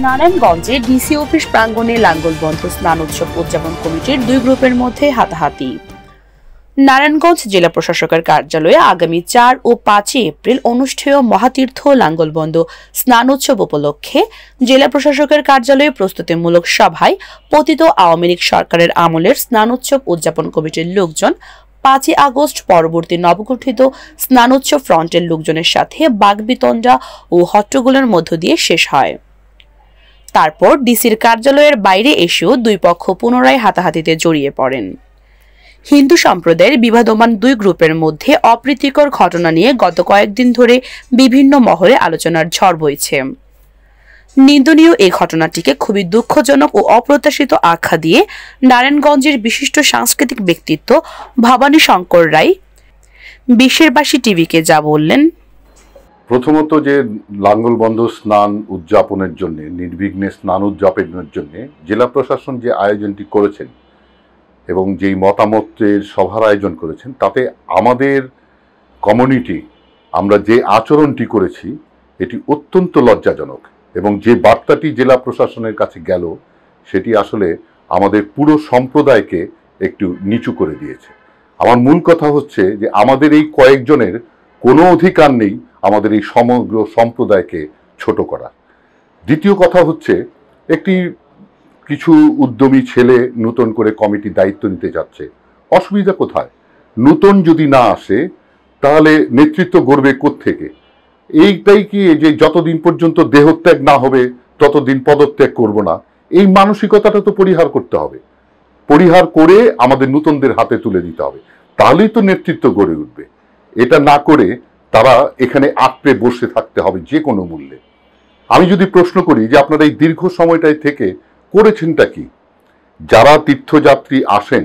নারায়ণগঞ্জে DC office প্রাঙ্গণে লাঙ্গলবন্ধ স্নান উৎসব উদযাপন কমিটির দুই গ্রুপের মধ্যে হাতাহাতি। নারায়ণগঞ্জ জেলা প্রশাসকের কার্যালয়ে আগামী ৪ ও ৫ এপ্রিল অনুষ্ঠেয় মহাতীর্থ লাঙ্গলবন্ধ স্নান উৎসব উপলক্ষে জেলা প্রশাসকের কার্যালয়ে প্রস্তুতিমূলক সভায় পতিত আওয়ামী লীগ সরকারের আমলের স্নান উৎসব উদযাপন কমিটির লোকজন ৫ আগস্ট পরবর্তী নবগঠিত স্নানোৎসব ফ্রন্টের লোকজনের সাথে বাগবিতণ্ডা ও হট্টগোলের মধ্য দিয়ে শেষ হয়। তারপর ডিসির কার্যালয়ের বাইরে এসেও দুই পক্ষ পুনরায় হাতাহাতিতে জড়িয়ে পড়েন। হিন্দু সম্প্রদায়ের বিবাদমান দুই গ্রুপের মধ্যে অপ্রীতিকর ঘটনা নিয়ে গত কয়েকদিন ধরে বিভিন্ন মহলে আলোচনার ঝড় বইছে। নিন্দনীয় এই ঘটনাটিকে খুবই দুঃখজনক ও অপ্রত্যাশিত আখ্যা দিয়ে নারায়ণগঞ্জের বিশিষ্ট সাংস্কৃতিক ব্যক্তিত্ব ভবানী শঙ্কর রায় বিশ্বেরবাসী টিভিকে যা বললেন। প্রথমত, যে লাঙ্গলবন্ধ স্নান উদযাপনের জন্য, নির্বিঘ্নে স্নান উদযাপনের জন্য জেলা প্রশাসন যে আয়োজনটি করেছেন এবং যেই মতামতের সভার আয়োজন করেছেন, তাতে আমাদের কমিউনিটি আমরা যে আচরণটি করেছি এটি অত্যন্ত লজ্জাজনক এবং যে বার্তাটি জেলা প্রশাসনের কাছে গেল সেটি আসলে আমাদের পুরো সম্প্রদায়কে একটু নিচু করে দিয়েছে। আমার মূল কথা হচ্ছে যে আমাদের এই কয়েকজনের কোনো অধিকার নেই আমাদের এই সমগ্র সম্প্রদায়কে ছোট করা। দ্বিতীয় কথা হচ্ছে, কিছু উদ্যমী ছেলে নতুন করে কমিটির দায়িত্ব নিতে যাচ্ছে। অসুবিধা কোথায়? নতুন যদি না আসে তাহলে নেতৃত্ব গড়বে কোত্থেকে? এইটাই কি যে যতদিন পর্যন্ত দেহত্যাগ না হবে ততদিন পদত্যাগ করব না, এই মানসিকতাটা তো পরিহার করতে হবে। পরিহার করে আমাদের নতুনদের হাতে তুলে দিতে হবে, তাহলেই তো নেতৃত্ব গড়ে উঠবে। এটা না করে তারা এখানে আঁকড়ে বসে থাকতে হবে যে কোনো মূল্যে। আমি যদি প্রশ্ন করি যে আপনারা এই দীর্ঘ সময়টায় থেকে করেছেনটা কি? যারা তীর্থযাত্রী আসেন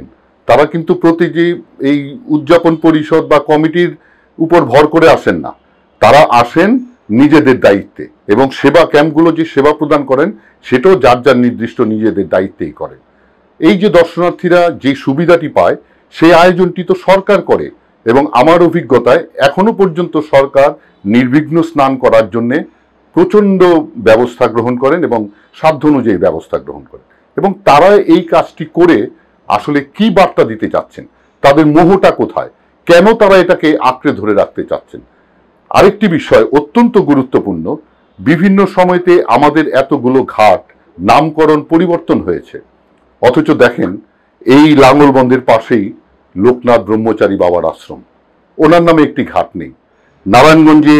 তারা কিন্তু প্রতিটি এই উদযাপন পরিষদ বা কমিটির উপর ভর করে আসেন না, তারা আসেন নিজেদের দায়িত্বে এবং সেবা ক্যাম্পগুলো যে সেবা প্রদান করেন সেটাও যার যার নির্দিষ্ট নিজেদের দায়িত্বেই করেন। এই যে দর্শনার্থীরা যে সুবিধাটি পায় সেই আয়োজনটি তো সরকার করে এবং আমার অভিজ্ঞতায় এখনো পর্যন্ত সরকার নির্বিঘ্ন স্নান করার জন্যে প্রচণ্ড ব্যবস্থা গ্রহণ করেন এবং সাধ্য অনুযায়ী ব্যবস্থা গ্রহণ করেন। এবং তারা এই কাজটি করে আসলে কি বার্তা দিতে চাচ্ছেন, তাদের মোহটা কোথায়, কেন তারা এটাকে আঁকড়ে ধরে রাখতে চাচ্ছেন? আরেকটি বিষয় অত্যন্ত গুরুত্বপূর্ণ, বিভিন্ন সময়তে আমাদের এতগুলো ঘাট নামকরণ পরিবর্তন হয়েছে, অথচ দেখেন এই লাঙ্গলবন্ধের পাশেই লোকনাথ ব্রহ্মচারী বাবার আশ্রম, ওনার নামে একটি ঘাট নেই। নারায়ণগঞ্জে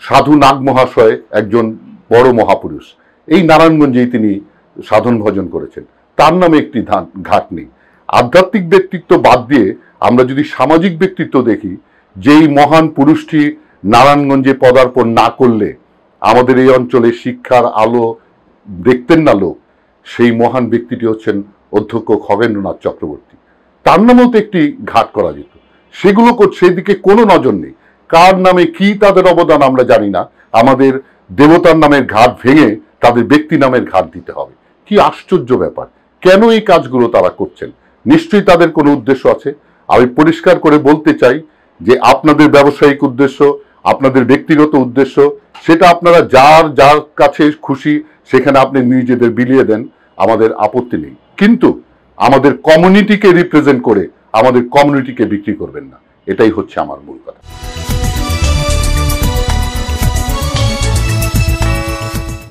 সাধু নাগ মহাশয় একজন বড় মহাপুরুষ, এই নারায়ণগঞ্জেই তিনি সাধন ভজন করেছেন, তার নামে একটি ঘাট নেই। আধ্যাত্মিক ব্যক্তিত্ব বাদ দিয়ে আমরা যদি সামাজিক ব্যক্তিত্ব দেখি, যেই মহান পুরুষটি নারায়ণগঞ্জে পদার্পণ না করলে আমাদের এই অঞ্চলে শিক্ষার আলো দেখতেন না লোক, সেই মহান ব্যক্তিটি হচ্ছেন অধ্যক্ষ খগেন্দ্রনাথ চক্রবর্তী। তার নামেও তো একটি ঘাট করা যেত। সেগুলো সেদিকে কোনো নজর নেই। কার নামে কি তাদের অবদান আমরা জানি না, আমাদের দেবতার নামের ঘাট ভেঙে তাদের ব্যক্তি নামের ঘাট দিতে হবে। কি আশ্চর্য ব্যাপার! কেন এই কাজগুলো তারা করছেন? নিশ্চয়ই তাদের কোনো উদ্দেশ্য আছে। আমি পরিষ্কার করে বলতে চাই যে আপনাদের ব্যবসায়িক উদ্দেশ্য, আপনাদের ব্যক্তিগত উদ্দেশ্য, সেটা আপনারা যার যার কাছে খুশি সেখানে আপনি নিজেদের বিলিয়ে দেন, আমাদের আপত্তি নেই। কিন্তু আমাদের কমিউনিটিকে রিপ্রেজেন্ট করে আমাদের কমিউনিটিকে বিক্রি করবেন না, এটাই হচ্ছে আমার মূল কথা।